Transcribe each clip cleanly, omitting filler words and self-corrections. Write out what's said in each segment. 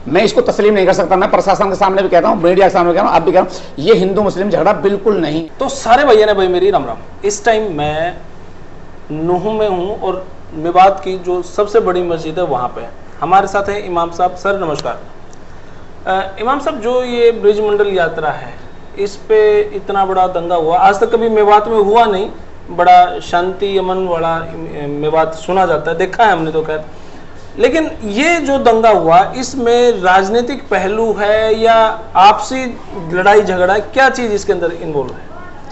मैं इसको तस्लीम नहीं कर सकता। मैं प्रशासन के सामने भी कहता हूँ, मीडिया के सामने भी कह रहा हूँ, अब भी कह रहा हूँ, ये हिंदू मुस्लिम झगड़ा बिल्कुल नहीं। तो सारे भैया ने भाई मेरी राम राम। इस टाइम मैं नूह में हूँ और मेवात की जो सबसे बड़ी मस्जिद है वहाँ पे हमारे साथ है इमाम साहब। सर नमस्कार। इमाम साहब, जो ये ब्रिज मंडल यात्रा है, इस पे इतना बड़ा दंगा हुआ, आज तक कभी मेवात में हुआ नहीं। बड़ा शांति अमन वाला मेवात सुना जाता है, देखा है हमने तो खैर। लेकिन ये जो दंगा हुआ, इसमें राजनीतिक पहलू है या आपसी लड़ाई झगड़ा, क्या चीज इसके अंदर इन्वॉल्व है?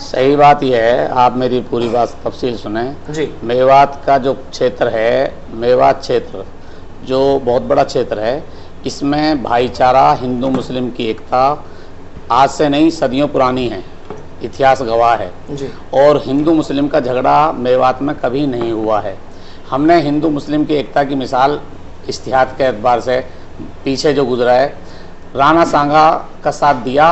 सही बात यह है, आप मेरी पूरी बात तफसील सुने जी। मेवात का जो क्षेत्र है, मेवात क्षेत्र जो बहुत बड़ा क्षेत्र है, इसमें भाईचारा, हिंदू मुस्लिम की एकता आज से नहीं सदियों पुरानी है, इतिहास गवाह है जी। और हिंदू मुस्लिम का झगड़ा मेवात में कभी नहीं हुआ है। हमने हिंदू मुस्लिम की एकता की मिसाल इतिहास के एतबार से पीछे जो गुजरा है, राणा सांगा का साथ दिया,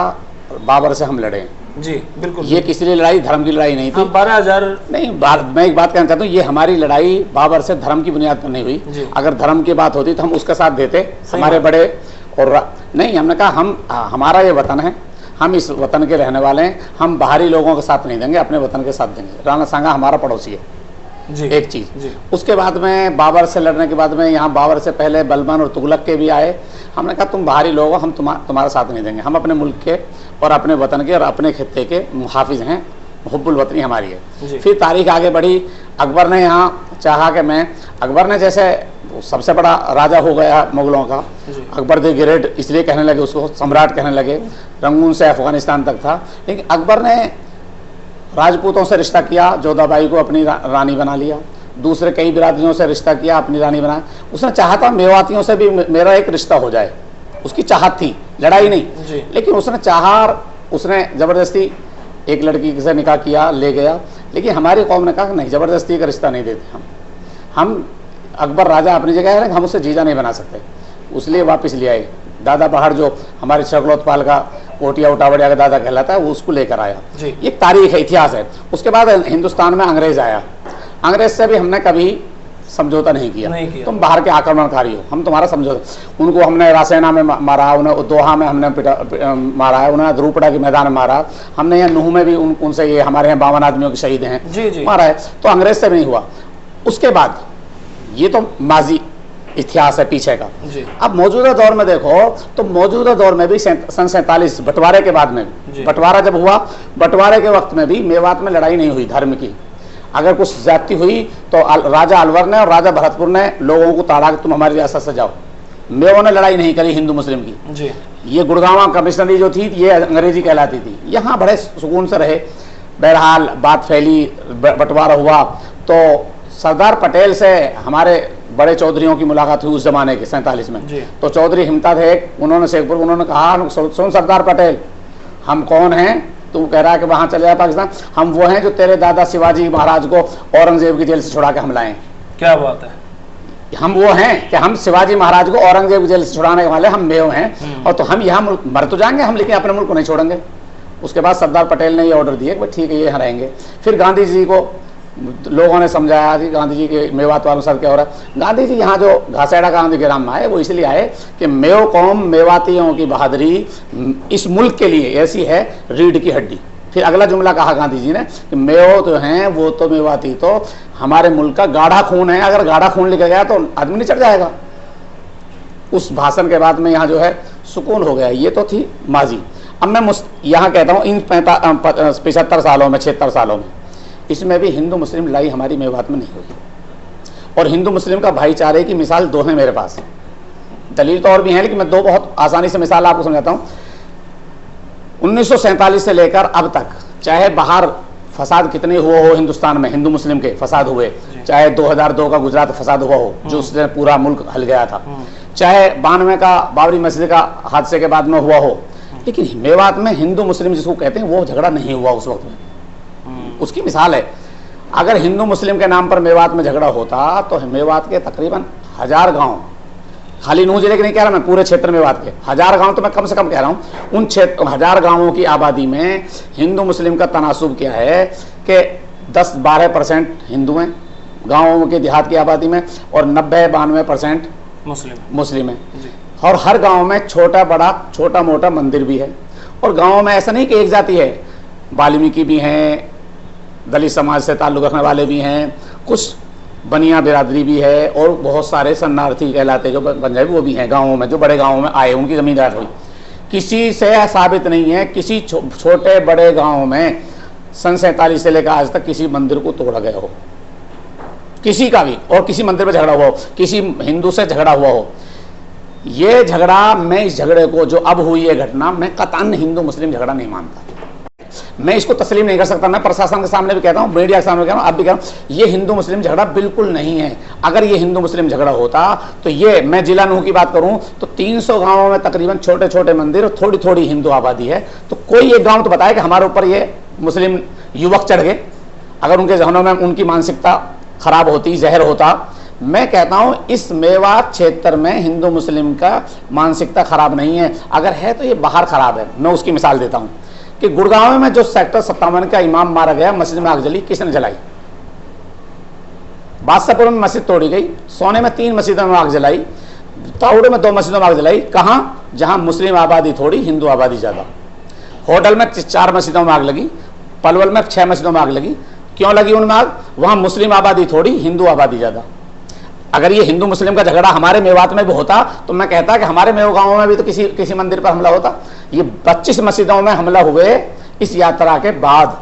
बाबर से हम लड़े जी, बिल्कुल। ये किसी लिए लड़ाई धर्म की लड़ाई नहीं थी। 12,000 नहीं, मैं एक बात कहना चाहता हूँ, ये हमारी लड़ाई बाबर से धर्म की बुनियाद पर नहीं हुई। अगर धर्म की बात होती तो हम उसका साथ देते, हमारे बड़े और नहीं, हमने कहा हमारा ये वतन है, हम इस वतन के रहने वाले हैं, हम बाहरी लोगों के साथ नहीं देंगे, अपने वतन के साथ देंगे। राणा सांगा हमारा पड़ोसी है जी। एक चीज। उसके बाद में बाबर से लड़ने के बाद में यहाँ बाबर से पहले बलबन और तुगलक के भी आए। हमने कहा तुम बाहरी लोग हो, हम तुम्हारा साथ नहीं देंगे, हम अपने मुल्क के और अपने वतन के और अपने खित्ते के मुहाफिज हैं, हुब्बुल वतनी हमारी है। फिर तारीख आगे बढ़ी, अकबर ने यहाँ चाहा कि मैं, अकबर ने जैसे सबसे बड़ा राजा हो गया मुगलों का, अकबर द ग्रेट इसलिए कहने लगे, उसको सम्राट कहने लगे, रंगून से अफगानिस्तान तक था। लेकिन अकबर ने राजपूतों से रिश्ता किया, जोधाबाई को अपनी रानी बना लिया, दूसरे कई बिरादरियों से रिश्ता किया, अपनी रानी बना। उसने चाहा था मेवातियों से भी मेरा एक रिश्ता हो जाए, उसकी चाहत थी, लड़ाई नहीं। लेकिन उसने चाहा, उसने जबरदस्ती एक लड़की से निकाह किया, ले गया। लेकिन हमारी कौम ने कहा नहीं, जबरदस्ती का रिश्ता नहीं देते हम अकबर राजा अपनी जगह है, हम उससे जीजा नहीं बना सकते, इसलिए वापस ले आए। दादा पहाड़ जो हमारे शरगलोत्पाल का कोटिया उटावड़िया का दादा कहलाता है, वो उसको लेकर आया। ये तारीख है, इतिहास है। उसके बाद हिंदुस्तान में अंग्रेज आया, अंग्रेज से भी हमने कभी समझौता नहीं किया। तुम बाहर के आक्रमणकारी हो, हम तुम्हारा समझौता, उनको हमने रासेना में मारा, उन्हें दोहा में हमने मारा है, उन्हें द्रुपड़ा के मैदान में मारा, हमने यहाँ नूह में भी उनसे ये हमारे यहाँ 52 आदमियों के शहीद हैं मारा है। तो अंग्रेज से भी नहीं हुआ। उसके बाद ये तो माजी इतिहास है पीछे का। अब मौजूदा दौर में देखो तो मौजूदा दौर में भी सन 47 बंटवारे के बाद में, बंटवारा जब हुआ, बंटवारे के वक्त में भी मेवात में लड़ाई नहीं हुई धर्म की। अगर कुछ ज्यादती हुई तो राजा अलवर ने और राजा भरतपुर ने लोगों को ताड़ा कि तुम हमारी रियासत से जाओ। मेवों ने लड़ाई नहीं करी हिंदू मुस्लिम की। ये गुड़गांव कमिश्नरी जो थी ये अंग्रेजी कहलाती थी, यहाँ बड़े सुकून से रहे। बहरहाल बात फैली, बंटवारा हुआ तो सरदार पटेल से हमारे बड़े चौधरियों की मुलाकात हुई उस जमाने के 47 में। तो चौधरी हिमता थे, उन्होंने शेखपुर, उन्होंने कहा सुन सरदार पटेल, हम कौन हैं? तू कह रहा है कि वहां चले जा पाकिस्तान, हम वो हैं जो तेरे दादा शिवाजी महाराज को औरंगजेब की जेल से छुड़ा के हम लाए। क्या बात है, हम वो हैं कि हम शिवाजी महाराज को औरंगजेब की जेल से छुड़ाने वाले हम मेव हैं, और तो हम यहाँ मर तो जाएंगे हम, लेकिन अपने मुल्क को नहीं छोड़ेंगे। उसके बाद सरदार पटेल ने ये ऑर्डर दिए कि ठीक है ये यहाँ रहेंगे। फिर गांधी जी को लोगों ने समझाया कि गांधी जी के मेवात वालों साथ क्या हो रहा है। गांधी जी यहाँ जो घासेड़ा गांधी ग्राम में आए वो इसलिए आए कि मेव कौम, मेवातियों की बहादुरी इस मुल्क के लिए ऐसी है रीढ़ की हड्डी। फिर अगला जुमला कहा गांधी जी ने कि मेव तो हैं, वो तो मेवाती तो हमारे मुल्क का गाढ़ा खून है, अगर गाढ़ा खून लिखा गया तो आदमी नहीं चढ़ जाएगा। उस भाषण के बाद में यहाँ जो है सुकून हो गया। ये तो थी माजी। अब मैं यहाँ कहता हूँ इन 75 सालों में, 76 सालों में, इसमें भी हिंदू मुस्लिम लड़ाई हमारी मेवात में नहीं हुई। और हिंदू मुस्लिम का भाईचारे की मिसाल दो है मेरे पास, दलील तो और भी है, लेकिन मैं दो बहुत आसानी से मिसाल आपको समझाता हूँ। 1947 से लेकर अब तक चाहे बाहर फसाद कितने हुए हो हिंदुस्तान में, हिंदू मुस्लिम के फसाद हुए, चाहे 2002 का गुजरात फसाद हुआ हो जो उससे पूरा मुल्क हल गया था, चाहे 92 का बाबरी मस्जिद का हादसे के बाद में हुआ हो, लेकिन मेवात में हिंदू मुस्लिम जिसको कहते हैं वो झगड़ा नहीं हुआ उस वक्त में। उसकी मिसाल है, अगर हिंदू मुस्लिम के नाम पर मेवात में झगड़ा होता तो मेवात के तकरीबन 1000 गांव, खाली नूह जिले के नहीं कह रहा मैं, पूरे क्षेत्र मेवात के 1000 गांव तो मैं कम से कम कह रहा हूं, उन 1000 गांवों की आबादी में हिंदू मुस्लिम का तनासुब क्या है कि 10-12% हिंदू हैं गांवों के देहात की आबादी में, और 90-92% मुस्लिम है। और हर गांव में छोटा मोटा मंदिर भी है। और गांव में ऐसा नहीं कि एक जाति है, वाल्मीकि भी हैं, दलित समाज से ताल्लुक़ रखने वाले भी हैं, कुछ बनिया बिरादरी भी है, और बहुत सारे शरणार्थी कहलाते जो पंजाबी वो भी हैं गाँवों में, जो बड़े गाँवों में आए, उनकी ज़मींदार हुई। किसी से साबित नहीं है किसी छोटे बड़े गाँव में सन 47 से लेकर आज तक किसी मंदिर को तोड़ा गया हो, किसी का भी, और किसी मंदिर में झगड़ा हुआ हो, किसी हिंदू से झगड़ा हुआ हो। ये झगड़ा, मैं इस झगड़े को जो अब हुई है घटना, मैं कतई हिंदू मुस्लिम झगड़ा नहीं मानता, मैं इसको तस्लीम नहीं कर सकता। मैं प्रशासन के सामने भी कहता हूँ, मीडिया के सामने भी कह रहा हूँ, अब भी कह रहा हूँ, ये हिंदू मुस्लिम झगड़ा बिल्कुल नहीं है। अगर ये हिंदू मुस्लिम झगड़ा होता तो ये, मैं जिला नूह की बात करूँ तो 300 गाँवों में तकरीबन छोटे छोटे मंदिर और थोड़ी थोड़ी हिंदू आबादी है, तो कोई एक गाँव तो बताए कि हमारे ऊपर ये मुस्लिम युवक चढ़ गए। अगर उनके जहनों में उनकी मानसिकता खराब होती, जहर होता। मैं कहता हूं इस मेवात क्षेत्र में हिंदू मुस्लिम का मानसिकता खराब नहीं है, अगर है तो ये बाहर खराब है। मैं उसकी मिसाल देता हूं कि गुड़गांव में जो सेक्टर 57 का इमाम मारा गया, मस्जिद में आग जली, किसने जलाई? बादशाहपुर में मस्जिद तोड़ी गई, सोने में 3 मस्जिदों में आग जलाई, ताउड़े में 2 मस्जिदों में आग जलाई। कहां? जहां मुस्लिम आबादी थोड़ी, हिंदू आबादी ज्यादा। होटल में 4 मस्जिदों में आग लगी, पलवल में 6 मस्जिदों में आग लगी। क्यों लगी उनमें आग? वहां मुस्लिम आबादी थोड़ी, हिंदू आबादी ज्यादा। अगर ये हिंदू मुस्लिम का झगड़ा हमारे मेवात में भी होता तो मैं कहता कि हमारे मेव गांव में भी तो किसी मंदिर पर हमला होता। ये 25 मस्जिदों में हमला हुए इस यात्रा के बाद।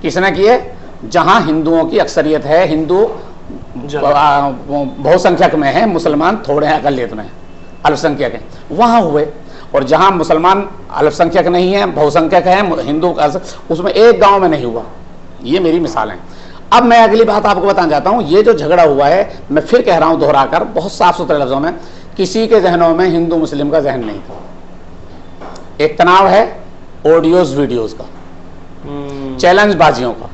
किसने किए? जहां हिंदुओं की अक्सरियत है, हिंदू बहुसंख्यक में है, मुसलमान थोड़े हैं, अकलियत में, अल्पसंख्यक है, वहां हुए। और जहां मुसलमान अल्पसंख्यक नहीं है, बहुसंख्यक है, हिंदू, उसमें एक गांव में नहीं हुआ। ये मेरी मिसाल है। अब मैं अगली बात आपको बताना चाहता हूं, ये जो झगड़ा हुआ है, मैं फिर कह रहा हूं दोहराकर, बहुत साफ सुथरे लफ्जों में, किसी के जहनों में हिंदू मुस्लिम का जहन नहीं था। एक तनाव है ऑडियोज वीडियोज का, चैलेंज बाजियों का,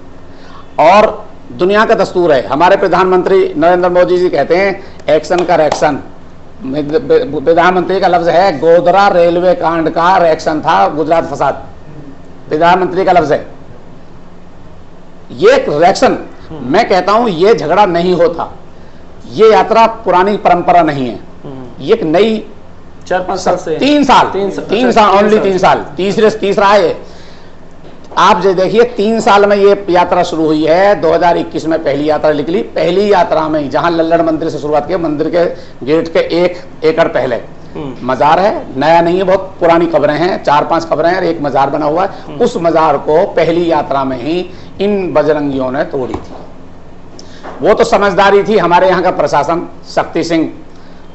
और दुनिया का दस्तूर है। हमारे प्रधानमंत्री नरेंद्र मोदी जी कहते हैं एक्शन का रिएक्शन। प्रधानमंत्री का लफ्ज है, गोधरा रेलवे कांड का रिएक्शन था गुजरात फसाद, प्रधानमंत्री का लफ्ज है, ये रिएक्शन। मैं कहता हूं ये झगड़ा नहीं होता, ये यात्रा पुरानी परंपरा नहीं है, ये एक नई 4-5 साल से, 3 साल, ओनली 3 साल, तीसरा है। आप जो देखिए 3 साल में ये यात्रा शुरू हुई है। 2021 में पहली यात्रा निकली। पहली यात्रा में जहां लल्लड़ मंदिर से शुरुआत की, मंदिर के गेट के 1 एकड़ पहले मजार है, नया नहीं है, बहुत पुरानी कब्रें हैं, 4-5 कब्रें हैं और एक मजार बना हुआ है। उस मजार को पहली यात्रा में ही इन बजरंगियों ने तोड़ी थी। वो तो समझदारी थी। हमारे यहाँ का प्रशासन, शक्ति सिंह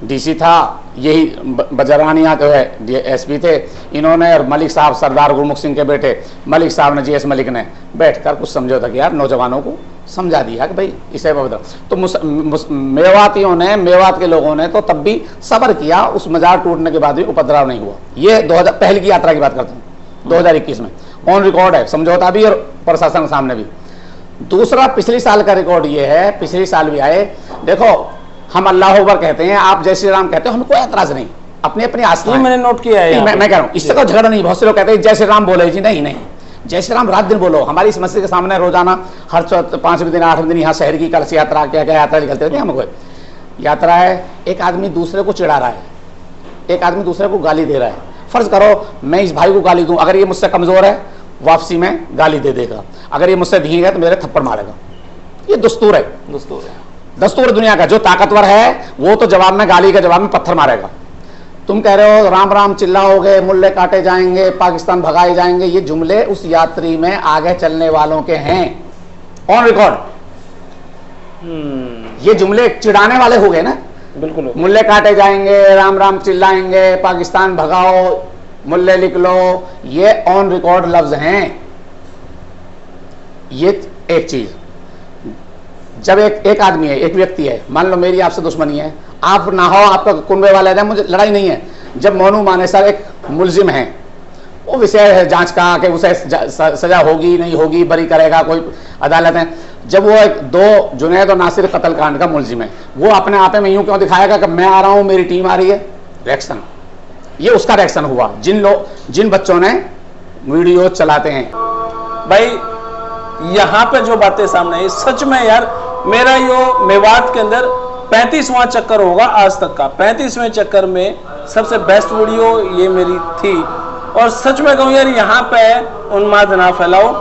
डीसी था, यही बजरानिया जो है एसपी थे, इन्होंने, और मलिक साहब, सरदार गुरमुख सिंह के बेटे मलिक साहब ने, जीएस मलिक ने बैठकर कुछ समझौता किया, नौजवानों को समझा दिया कि भाई इसे बदलो। तो मेवातियों ने, मेवात के लोगों ने तो तब भी सब्र किया, उस मजार टूटने के बाद भी उपद्रव नहीं हुआ। ये 2000 पहले की यात्रा की बात करता हूँ, 2021 में ऑन रिकॉर्ड है, समझौता भी और प्रशासन के सामने भी। दूसरा, पिछले साल का रिकॉर्ड ये है, पिछले साल भी आए। देखो, हम अल्लाह अकबर कहते हैं, आप जय श्री राम कहते हो, हमें कोई एतराज नहीं, अपनी अपनी आस्था है। मैंने नोट किया है, मैं कह रहा हूँ इससे कोई झगड़ा नहीं। बहुत से लोग कहते हैं जय श्री राम बोले जी, नहीं, जय श्री राम रात दिन बोलो। हमारी इस मस्जिद के सामने रोजाना हर 5वें दिन 8वें दिन यहाँ शहर की कलश यात्रा, क्या क्या यात्रा निकलते रहते हैं। हमको यात्रा है, एक आदमी दूसरे को चिढ़ा रहा है, एक आदमी दूसरे को गाली दे रहा है। फर्ज करो मैं इस भाई को गाली दूं, अगर ये मुझसे कमजोर है वापसी में गाली दे देगा, अगर ये मुझसे धीरे है तो मेरे थप्पड़ मारेगा। ये दस्तूर है, दस्तूर दुनिया का। जो ताकतवर है वो तो जवाब में, गाली के जवाब में पत्थर मारेगा। तुम कह रहे हो राम राम चिल्लाओगे, मुल्ले काटे जाएंगे, पाकिस्तान भगाए जाएंगे, ये जुमले उस यात्री में आगे चलने वालों के हैं, ऑन रिकॉर्ड। ये जुमले चिढ़ाने वाले हो गए ना, बिल्कुल। मुल्ले काटे जाएंगे, राम राम चिल्लाएंगे, पाकिस्तान भगाओ, मुल्ले लिख लो, ये ऑन रिकॉर्ड लफ्ज हैं। ये एक चीज। जब एक आदमी है, एक व्यक्ति है, मान लो मेरी आपसे दुश्मनी है, आप ना हो, आपका कुनबे वाले हैं, मुझे लड़ाई नहीं है। जब मोनू मानेसर एक मुलजिम है, वो विषय है जांच का कि उसे सजा होगी नहीं होगी, बरी करेगा कोई अदालत है। जब वो एक 2 जुनैद और नासिर कत्लकांड का मुलजिम है, वो अपने आप में यूं क्यों दिखाएगा कि मैं आ रहा हूं, मेरी टीम आ रही है? रिएक्शन, ये उसका रिएक्शन हुआ। जिन बच्चों ने वीडियो चलाते हैं। भाई यहाँ पे जो बातें सामने आई, सच में यार, मेरा यो मेवात के अंदर 35वां चक्कर होगा आज तक का। 35वें चक्कर में सबसे बेस्ट वीडियो ये मेरी थी। और सच में कहूँ यार, यहाँ पे उन्माद ना फैलाओ,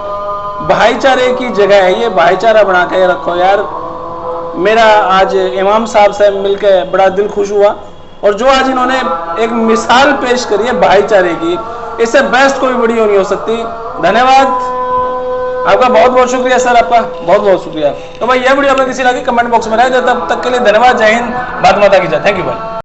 भाईचारे की जगह है ये, भाईचारा बना के रखो यार। मेरा आज इमाम साहब से मिलकर बड़ा दिल खुश हुआ, और जो आज इन्होंने एक मिसाल पेश करी है भाईचारे की, इससे बेस्ट कोई वीडियो नहीं हो सकती। धन्यवाद आपका, बहुत बहुत शुक्रिया सर, आपका बहुत बहुत शुक्रिया। तो भाई यह वीडियो आपको किसी लगी कमेंट बॉक्स में रह जाए, तब तक के लिए धन्यवाद, जय हिंद, भारत माता की जय। थैंक यू भाई।